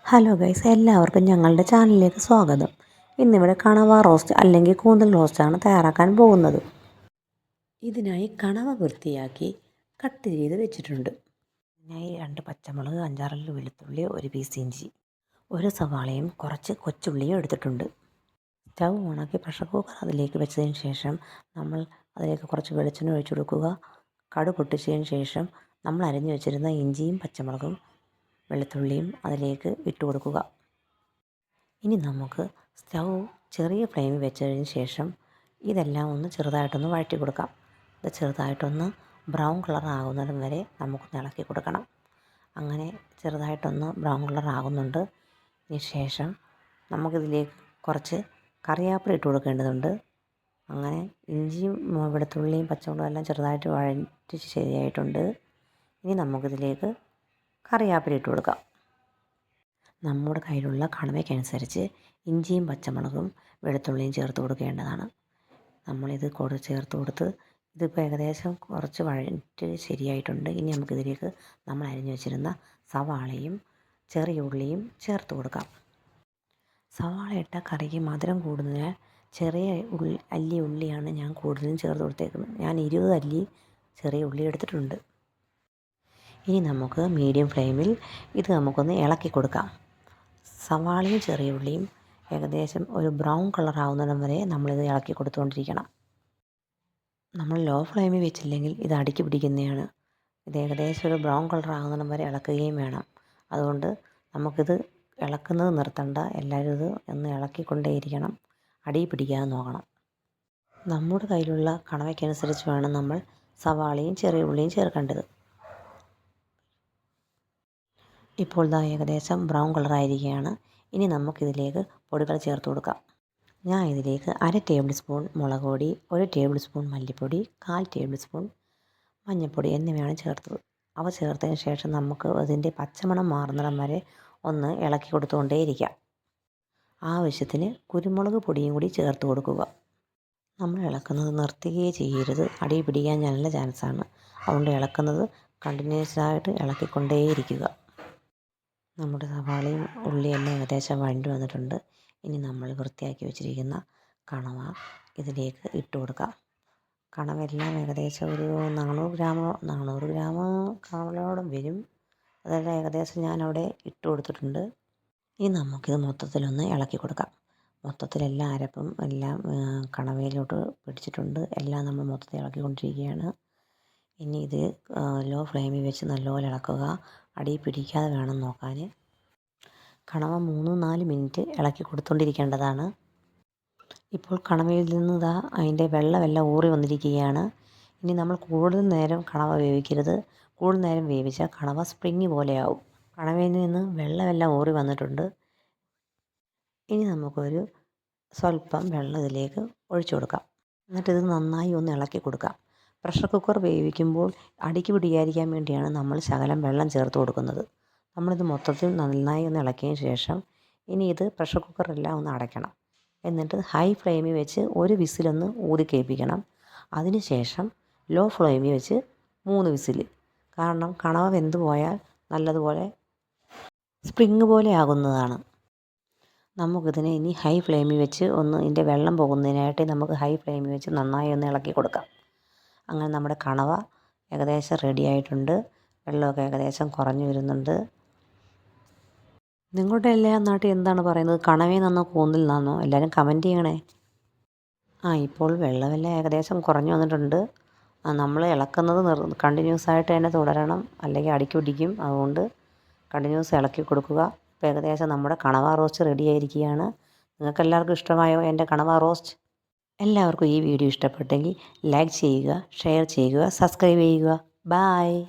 Hello guys, എല്ലാവർക്കും ഞങ്ങളുടെ ചാനലിലേക്ക് സ്വാഗതം. ഇന്നിവിടെ കണവ റോസ്റ്റ് അല്ലെങ്കിൽ കൂന്തൽ റോസ്റ്റാണ് തയ്യാറാക്കാൻ പോകുന്നത്. ഇതിനായി കണവ വൃത്തിയാക്കി കട്ട് ചെയ്ത് വെച്ചിട്ടുണ്ട്. ഇതിനായി 2 പച്ചമുളക്, 5-6 വെളുത്തുള്ളി, 1 പീസ് ഇഞ്ചി, 1 സവാളയും കുറച്ച് കൊച്ചുള്ളിയും എടുത്തിട്ടുണ്ട്. സ്റ്റൗ ഓണാക്കി പ്രഷർ കുക്കർ അതിലേക്ക് വെച്ചതിന് ശേഷം നമ്മൾ അതിലേക്ക് കുറച്ച് വെളിച്ചെണ്ണ ഒഴിച്ചു കൊടുക്കുക. കടുക് പൊട്ടിച്ചതിന് ശേഷം നമ്മൾ അരിഞ്ഞു വെച്ചിരുന്ന ഇഞ്ചിയും പച്ചമുളകും വെളുത്തുള്ളിയും അതിലേക്ക് ഇട്ട് കൊടുക്കുക. ഇനി നമുക്ക് സ്റ്റൗ ചെറിയ ഫ്ലെയിമിൽ വെച്ചതിന് ശേഷം ഇതെല്ലാം ഒന്ന് ചെറുതായിട്ടൊന്ന് വഴറ്റി കൊടുക്കാം. ഇത് ചെറുതായിട്ടൊന്ന് ബ്രൗൺ കളർ ആകുന്നിടം വരെ നമുക്കൊന്ന് ഇളക്കി കൊടുക്കണം. അങ്ങനെ ചെറുതായിട്ടൊന്ന് ബ്രൗൺ കളർ ആകുന്നുണ്ട്. ഇതിന് ശേഷം നമുക്കിതിലേക്ക് കുറച്ച് കറിവേപ്പില ഇട്ട് കൊടുക്കേണ്ടതുണ്ട്. അങ്ങനെ ഇഞ്ചിയും വെളുത്തുള്ളിയും പച്ചമുളകും എല്ലാം ചെറുതായിട്ട് വഴറ്റി ശരിയായിട്ടുണ്ട്. ഇനി നമുക്കിതിലേക്ക് കറിവേപ്പില ഇട്ട് കൊടുക്കാം. നമ്മുടെ കയ്യിലുള്ള കണവയ്ക്കനുസരിച്ച് ഇഞ്ചിയും പച്ചമുളകും വെളുത്തുള്ളിയും ചേർത്ത് കൊടുക്കേണ്ടതാണ്. നമ്മളിത് ചേർത്ത് കൊടുത്ത് ഇതിപ്പോൾ ഏകദേശം കുറച്ച് വഴറ്റി ശരിയായിട്ടുണ്ട്. ഇനി നമുക്കിതിലേക്ക് നമ്മൾ അരിഞ്ഞു വെച്ചിരുന്ന സവാളയും ചെറിയ ഉള്ളിയും ചേർത്ത് കൊടുക്കാം. സവാള ഇട്ട കറിക്ക് മധുരം കൂടുന്നതിനാൽ ചെറിയ അല്ലി ഉള്ളിയാണ് ഞാൻ കൂടുതലും ചേർത്ത് കൊടുത്തേക്കുന്നത്. ഞാൻ 20 അല്ലി ചെറിയ ഉള്ളി എടുത്തിട്ടുണ്ട്. ഇനി നമുക്ക് മീഡിയം ഫ്ലെയിമിൽ ഇത് നമുക്കൊന്ന് ഇളക്കി കൊടുക്കാം. സവാളയും ചെറിയ ഉള്ളിയും ഏകദേശം ഒരു ബ്രൗൺ കളർ ആവുന്നിടം വരെ നമ്മളിത് ഇളക്കി കൊടുത്തുകൊണ്ടിരിക്കണം. നമ്മൾ ലോ ഫ്ലെയിമിൽ വെച്ചില്ലെങ്കിൽ ഇത് അടിക്ക് പിടിക്കുന്നതാണ്. ഇത് ഏകദേശം ഒരു ബ്രൗൺ കളർ ആകുന്നിടം വരെ ഇളക്കുകയും വേണം. അതുകൊണ്ട് നമുക്കിത് ഇളക്കുന്നത് നിർത്തണ്ട, എല്ലാവരും ഇത് ഒന്ന് ഇളക്കിക്കൊണ്ടേയിരിക്കണം. അടി പിടിക്കാതെ നോക്കണം. നമ്മുടെ കയ്യിലുള്ള കണവയ്ക്കനുസരിച്ച് വേണം നമ്മൾ സവാളയും ചെറിയ ഉള്ളിയും ചേർക്കേണ്ടത്. ഇപ്പോൾ ദാ ഏകദേശം ബ്രൗൺ കളറായിരിക്കുകയാണ്. ഇനി നമുക്കിതിലേക്ക് പൊടികൾ ചേർത്ത് കൊടുക്കാം. ഞാൻ ഇതിലേക്ക് 1/2 ടേബിൾ സ്പൂൺ മുളക് പൊടി, 1 ടേബിൾ സ്പൂൺ മല്ലിപ്പൊടി, 1/4 ടേബിൾ സ്പൂൺ മഞ്ഞൾപ്പൊടി എന്നിവയാണ് ചേർത്തത്. അവ ചേർത്തതിന് ശേഷം നമുക്ക് അതിൻ്റെ പച്ചമണം മാറുന്നിടം വരെ ഒന്ന് ഇളക്കി കൊടുത്തുകൊണ്ടേയിരിക്കാം. ആവശ്യത്തിന് കുരുമുളക് പൊടിയും കൂടി ചേർത്ത് കൊടുക്കുക. നമ്മൾ ഇളക്കുന്നത് നിർത്തുകയേ ചെയ്യരുത്, അടി പിടിക്കാൻ നല്ല ചാൻസാണ്. അതുകൊണ്ട് ഇളക്കുന്നത് കണ്ടിന്യൂസ് ആയിട്ട് ഇളക്കിക്കൊണ്ടേയിരിക്കുക. നമ്മുടെ സവാളയും ഉള്ളിയെല്ലാം ഏകദേശം വഴണ്ടി വന്നിട്ടുണ്ട്. ഇനി നമ്മൾ വൃത്തിയാക്കി വെച്ചിരിക്കുന്ന കണവ ഇതിലേക്ക് ഇട്ട് കൊടുക്കാം. കണവെല്ലാം ഏകദേശം ഒരു 400 ഗ്രാം കണവയോളം വരും. അതെല്ലാം ഏകദേശം ഞാനവിടെ ഇട്ട് കൊടുത്തിട്ടുണ്ട്. ഇനി നമുക്കിത് മൊത്തത്തിലൊന്ന് ഇളക്കി കൊടുക്കാം. മൊത്തത്തിലെല്ലാം അരപ്പും എല്ലാം കണവയിലോട്ട് പിടിച്ചിട്ടുണ്ട്. എല്ലാം നമ്മൾ മൊത്തത്തിൽ ഇളക്കിക്കൊണ്ടിരിക്കുകയാണ്. ഇനി ഇത് ലോ ഫ്ലെയിമിൽ വെച്ച് നല്ലപോലെ ഇളക്കുക. അടി പിടിക്കാതെ വേണം നോക്കാൻ. കണവ 3-4 മിനിറ്റ് ഇളക്കി കൊടുത്തുകൊണ്ടിരിക്കേണ്ടതാണ്. ഇപ്പോൾ കണവയിൽ നിന്ന് അതിൻ്റെ വെള്ളമെല്ലാം ഊറി വന്നിരിക്കുകയാണ്. ഇനി നമ്മൾ കൂടുതൽ നേരം കണവ വേവിക്കരുത്. കൂടുതൽ നേരം വേവിച്ചാൽ കണവ സ്പ്രിങ് പോലെയാവും. കണവയിൽ നിന്ന് വെള്ളമെല്ലാം ഊറി വന്നിട്ടുണ്ട്. ഇനി നമുക്കൊരു സ്വല്പം വെള്ളം ഇതിലേക്ക് ഒഴിച്ചു കൊടുക്കാം. എന്നിട്ടിത് നന്നായി ഒന്ന് ഇളക്കി കൊടുക്കാം. പ്രഷർ കുക്കർ വേവിക്കുമ്പോൾ അടിക്ക് പിടിക്കാതിരിക്കാൻ വേണ്ടിയാണ് നമ്മൾ ശകലം വെള്ളം ചേർത്ത് കൊടുക്കുന്നത്. നമ്മളിത് മൊത്തത്തിൽ നന്നായി ഒന്ന് ഇളക്കിയതിന് ശേഷം ഇനി ഇത് പ്രഷർ കുക്കറെല്ലാം ഒന്ന് അടയ്ക്കണം. എന്നിട്ട് ഹൈ ഫ്ലെയിമിൽ വെച്ച് ഒരു വിസിലൊന്ന് ഊതി കേൾപ്പിക്കണം. അതിന് ശേഷം ലോ ഫ്ലെയിമിൽ വെച്ച് 3 വിസിൽ. കാരണം കണവ വെന്ത് പോയാൽ നല്ലതുപോലെ സ്പ്രിങ് പോലെ ആകുന്നതാണ്. നമുക്കിതിനെ ഇനി ഹൈ ഫ്ലെയിമിൽ വെച്ച് ഒന്ന് ഇതിൻ്റെ വെള്ളം പോകുന്നതിനായിട്ട് നമുക്ക് ഹൈ ഫ്ലെയിമിൽ വെച്ച് നന്നായി ഒന്ന് ഇളക്കി കൊടുക്കാം. അങ്ങനെ നമ്മുടെ കണവ ഏകദേശം റെഡി ആയിട്ടുണ്ട്. വെള്ളമൊക്കെ ഏകദേശം കുറഞ്ഞു വരുന്നുണ്ട്. നിങ്ങളുടെ എല്ലാ നാട്ടിൽ എന്താണ് പറയുന്നത്? കണവയിൽ നിന്നോ കൂന്തൽ നിന്നോ? എല്ലാവരും കമൻറ്റ് ചെയ്യണേ. ഇപ്പോൾ വെള്ളമെല്ലാം ഏകദേശം കുറഞ്ഞു വന്നിട്ടുണ്ട്. നമ്മൾ ഇളക്കുന്നത് കണ്ടിന്യൂസ് ആയിട്ട് തന്നെ തുടരണം, അല്ലെങ്കിൽ അടിക്ക് പിടിക്കും. അതുകൊണ്ട് കണ്ടിന്യൂസ് ഇളക്കി കൊടുക്കുക. ഇപ്പോൾ ഏകദേശം നമ്മുടെ കണവ റോസ്റ്റ് റെഡി ആയിരിക്കുകയാണ്. നിങ്ങൾക്ക് എല്ലാവർക്കും ഇഷ്ടമായോ എൻ്റെ കണവ റോസ്റ്റ്? എല്ലാവർക്കും ഈ വീഡിയോ ഇഷ്ടപ്പെട്ടെങ്കിൽ ലൈക്ക് ചെയ്യുക, ഷെയർ ചെയ്യുക, സബ്സ്ക്രൈബ് ചെയ്യുക. ബായ്.